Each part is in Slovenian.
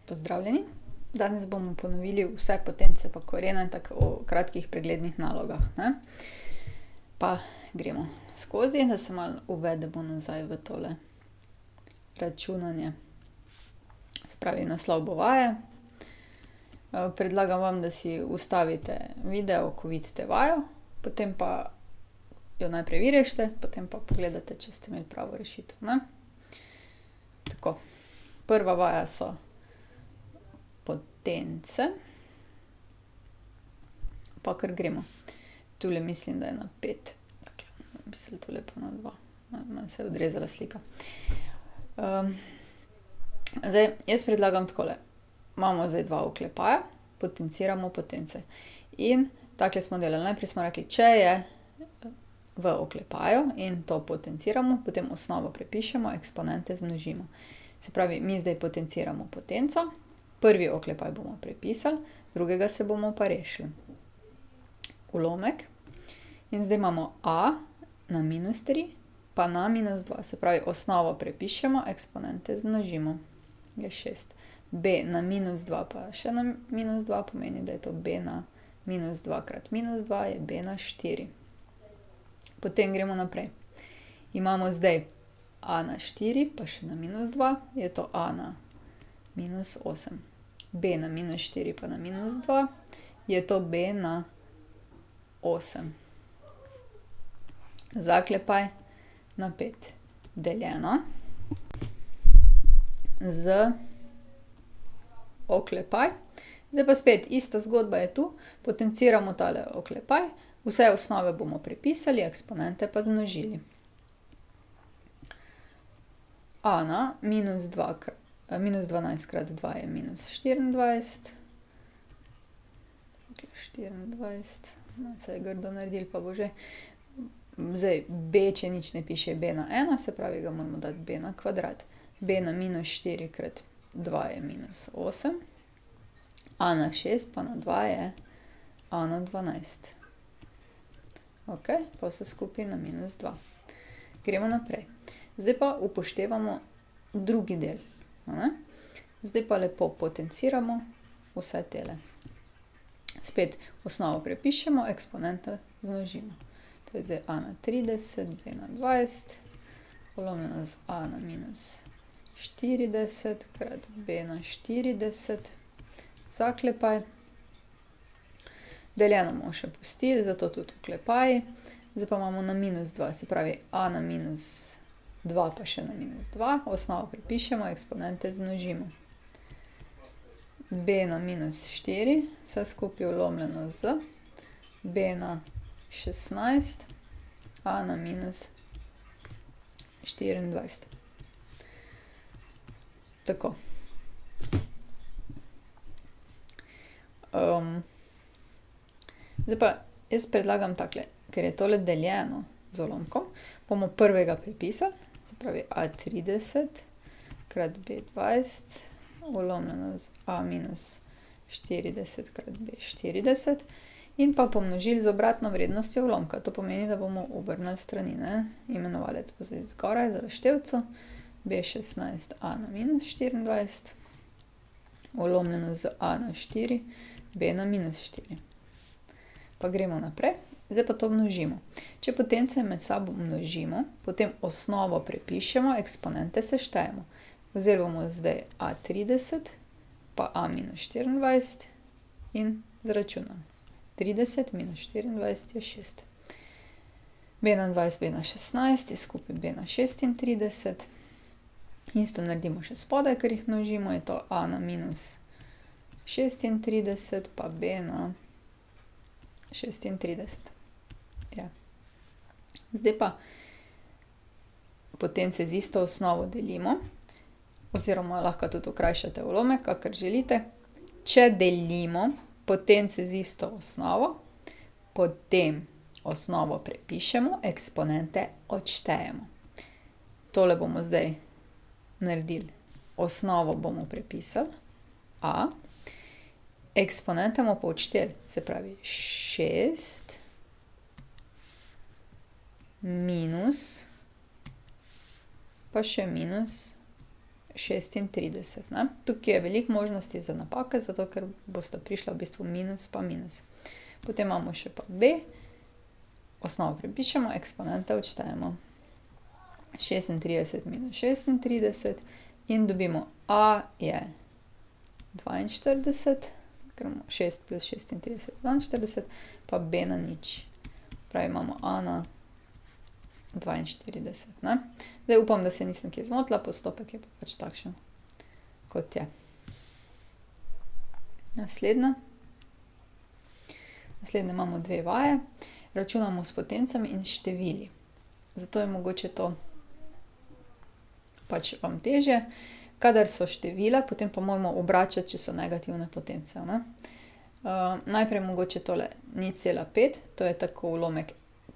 Pozdravljeni. Danes bomo ponovili vse potence pa korene tako o kratkih preglednih nalogah, ne. Pa gremo skozi, da se malo uvedemo nazaj v tole računanje. Se pravi, naslov bo vaje. Predlagam vam, da si ustavite video, ko vidite vajo, potem pa jo najprej vi rešite, potem pa pogledate, če ste imeli pravo rešitev, ne. Tako, prva vaja so potence. Pa kar gremo. Tule mislim, da je na 5. Takle, bi se tule pa na 2. Malo se je odrezala slika. Zdaj, jaz predlagam takole. Imamo zdaj 2 oklepaja, potenciramo potence. In takle smo delali. Najprej smo rekli, če je v oklepaju in to potenciramo, potem osnovo prepišemo, eksponente zmnožimo. Se pravi, mi zdaj potenciramo potenco, prvi oklepaj bomo prepisali, drugega se bomo pa rešili. Ulomek. In zdaj imamo a na -3 pa na -2. Se pravi, osnovo prepišemo, eksponente zmnožimo. Je 6. B na -2 pa še na -2 pomeni, da je to b na -2 krat -2 je b na 4. Potem gremo naprej. Imamo zdaj a na 4 pa še na -2, je to a na -8. B na -4 pa na -2 je to b na 8. Zaklepaj na 5. Deljeno z oklepaj. Zdaj pa spet, ista zgodba je tu. Potenciramo tale oklepaj. Vse osnove bomo prepisali, eksponente pa zmnožili. A na -12 krat 2 je -24. 24. Se je grdo naredili, pa bo že. Zdaj, b, če nič ne piše, je b na 1, se pravi, ga moramo dati b na kvadrat. B na -4 krat 2 je -8. A na 6 pa na 2 je a na 12. Ok, pa vse skupaj na -2. Gremo naprej. Zdaj pa upoštevamo drugi del. Zdaj pa lepo potenciramo vse tele. Spet osnovo prepišemo, eksponente zmnožimo. To je zdaj a na 30, b na 20, polomljeno z a na -40 krat b na 40, zaklepaj. Deljeno bomo še pustili, zato tudi oklepaji. Zdaj pa imamo na -2, se pravi a na -2 pa še na -2, osnovo prepišemo, eksponente zmnožimo. B na -4, vse skupaj vlomljeno z b na 16, a na -24. Tako. Zdaj pa jaz predlagam takle, ker je tole deljeno z ulomkom, bomo prvega prepisali, se pravi a 30 krat b 20, vlomljeno z a -40 krat b 40 in pa pomnožili z obratno vrednostjo ulomka. To pomeni, da bomo obrnili strani, ne. Imenovalec bo zdaj zgoraj za števco, b 16 a na -24, vlomljeno z a na 4, b na -4. Pa gremo naprej. Zdaj pa to množimo. Če potence med sabo množimo, potem osnovo prepišemo, eksponente seštejemo. Vzeli bomo zdaj a 30 pa a -24 in zračunamo. 30 - 24 je 6. b na 20, b na 16 je skupaj b na 36. Isto naredimo še spodaj, ker jih množimo, je to a na -36 pa b na 36. Ja. Zdaj pa potence z isto osnovo delimo, oziroma lahko tudi okrajšate ulomek, kakor želite. Če delimo potence z isto osnovo, potem osnovo prepišemo, eksponente odštejemo. Tole bomo zdaj naredili. Osnovo bomo prepisali, a, eksponente bomo pa odšteli, se pravi 6 minus, pa še minus 36, ne. Tukaj je veliko možnosti za napake, zato ker bosta prišla v bistvu minus pa minus. Potem imamo še pa b, osnovo prepišemo, eksponente odštejemo. 36 minus 36 in dobimo a je 42, ker imamo 6 plus 36, 42, pa b na nič. Pravi, imamo a na 42, ne. Zdaj upam, da se nisem kje zmotila, postopek je pa pač takšen, kot je. Naslednja imamo dve vaje. Računamo s potencami in števili. Zato je mogoče to pač vam težje. Kadar so števila, potem pa moramo obračati, če so negativne potence, ne. Najprej mogoče tole 0,5, to je tako ulomek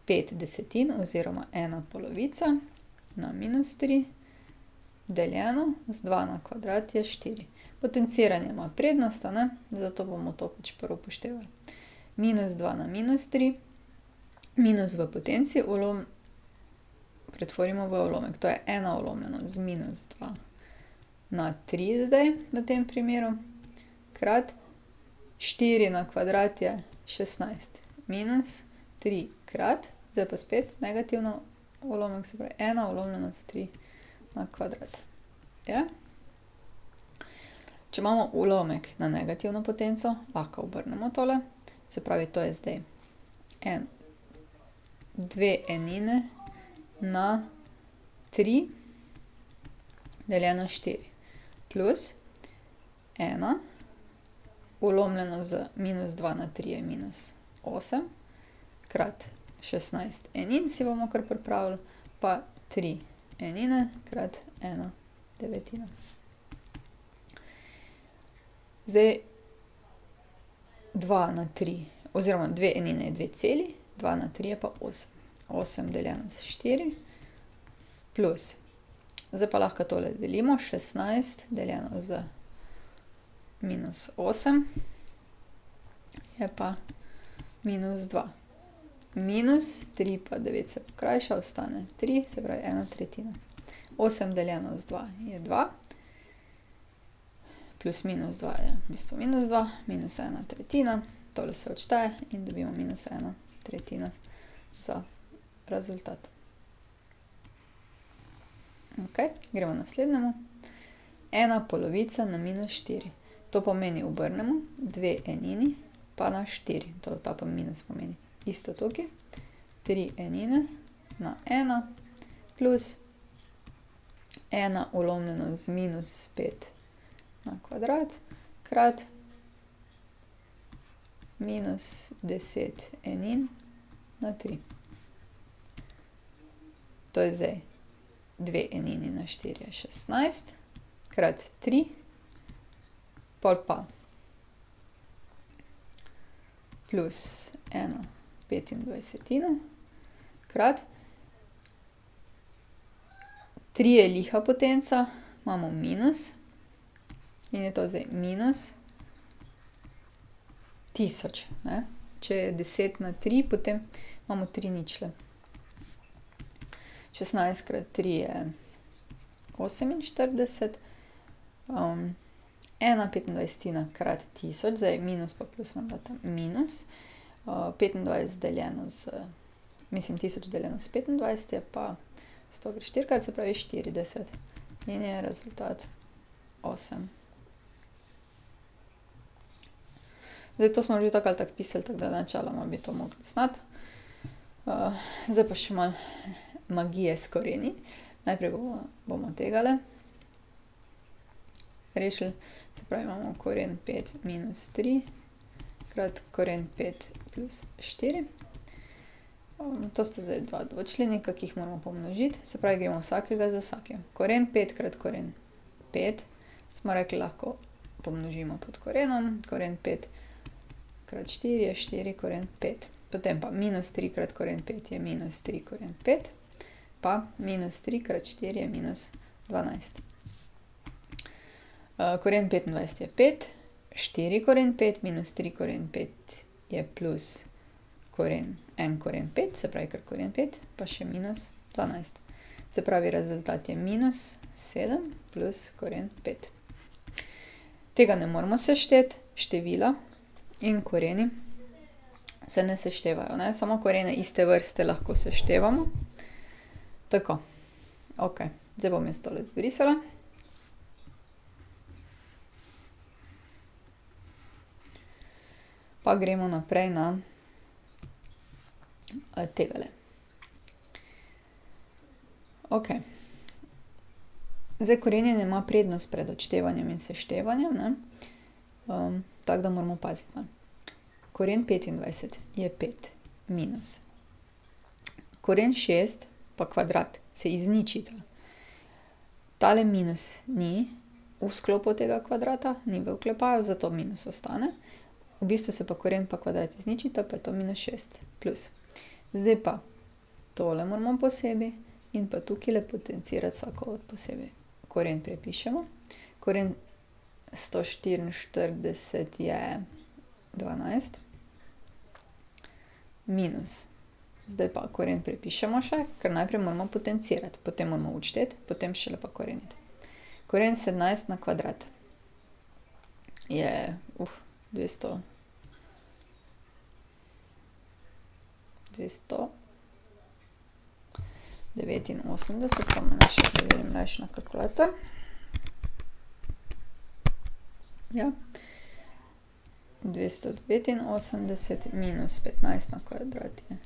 5 desetin oziroma 1 polovica na minus 3 deljeno z 2 na kvadrat je 4. Potenciranje ima prednost, a ne, zato bomo to pač prvo upoštevali. Minus 2 na minus 3, minus v potenci, pretvorimo v ulomek, to je 1 ulomljeno z minus 2 na 3 zdaj v tem primeru, krat 4 na kvadrat je 16, minus 3 krat, zdaj pa spet negativno ulomek, se pravi 1 ulomljeno z 3 na kvadrat. Je? Če imamo ulomek na negativno potenco, lahko obrnemo tole, se pravi, to je zdaj 2 enine na 3 deljeno 4 plus 1 ulomljeno z minus 2 na 3 je minus 8 krat 16 enin si bomo kar pripravili, pa 3 enine krat 1 devetina. Zdaj 2 na 3, oziroma 2 enine je 2 celi, 2 na 3 je pa 8. 8 deljeno s 4 plus, zdaj pa lahko tole delimo, 16 deljeno z minus 8 je pa minus 2. Minus 3 pa 9 se pokrajša, ostane 3, se pravi 1/3. 8 deljeno z 2 je 2, plus minus 2 je v bistvu minus 2, minus 1/3, tole se odšteje in dobimo minus 1/3 za rezultat. Ok, gremo naslednjemu. 1 polovica na minus 4. To pomeni obrnemo 2 enini pa na 4. To ta pa minus pomeni. Isto tukaj. 3 enine na 1 plus 1 ulomljeno z minus 5 na kvadrat krat minus 10 enin na 3. To je zdaj 2 enini na 4 je 16 krat 3, pol pa plus 1 25 krat 3 je liha potenca, imamo minus in je to zdaj minus 1000, ne. Če je 10 na 3, potem imamo 3 ničle. 16 krat 3 je 48, 1 25 krat 1000, zdaj minus pa plus nam data minus, 25 deljeno z, mislim 1000 deljeno s 25 je pa 100 krat 4 krat, se pravi 40 in je rezultat 8. Zdaj to smo že tako ali tako pisali, tako da načeloma bi to mogli znati. Zdaj pa še malo magije s koreni. Najprej bomo tegale rešili, se pravi imamo koren 5 minus 3 krat koren 5 plus 4. To sta zdaj dva dvočlenika, ki jih moramo pomnožiti, se pravi gremo vsakega za vsakim. Koren 5 krat koren 5, smo rekli lahko pomnožimo pod korenom, koren 5 krat 4 je 4 koren 5. Potem pa minus 3 krat koren 5 je minus 3 koren 5, pa minus 3 krat 4 je minus 12. Koren 25 je 5, 4 koren 5 minus 3 koren 5 je plus koren 1 koren 5, se pravi kar koren 5, pa še minus 12. Se pravi, rezultat je minus 7 plus koren 5. Tega ne moramo sešteti, števila in koreni se ne seštevajo, ne? Samo korene iste vrste lahko seštevamo. Tako, ok, zdaj bom jaz tole zbrisala. Pa gremo naprej na tegale. Ok. Zdaj korenjenje ima prednost pred odštevanjem in seštevanjem, ne? Tako da moramo paziti malo. Koren 25 je 5 minus. Koren 6 pa kvadrat se izničita. Tale minus ni v sklopu tega kvadrata, ni v oklepaju, zato minus ostane. V bistvu se pa koren pa kvadrat izničita, pa je to minus 6 plus. Zdaj pa tole moramo posebej in pa tukaj potencirati vsako od posebej. Koren prepišemo. Koren 144 je 12. Minus. Zdaj pa koren prepišemo še, ker najprej moramo potencirati, potem moramo odšteti, potem šele pa koreniti. Koren 17 na kvadrat je 289, pa me še preverim rajši na kalkulator. Ja. 289 minus 15 na kvadrat je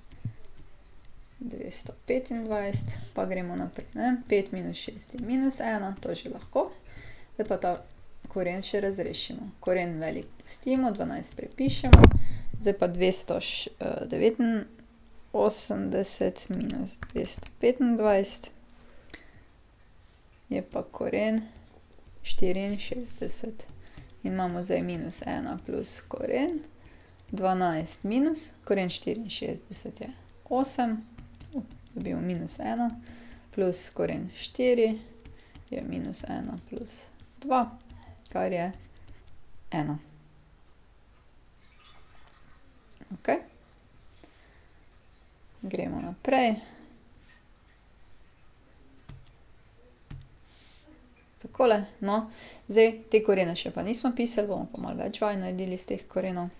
225, pa gremo naprej, ne? 5 minus 6 je minus 1, to že lahko. Zdaj pa ta koren še razrešimo. Koren velik pustimo, 12 prepišemo. Zdaj pa 289 minus 225 je pa koren 64. In imamo zdaj minus 1 plus koren 12 minus, koren 64 je 8, dobimo minus 1, plus koren 4 je minus 1 plus 2, kar je 1. Ok. Gremo naprej. Takole, no, zdaj te korene še pa nismo pisali, bomo pa malo več vaj naredili iz teh korenov.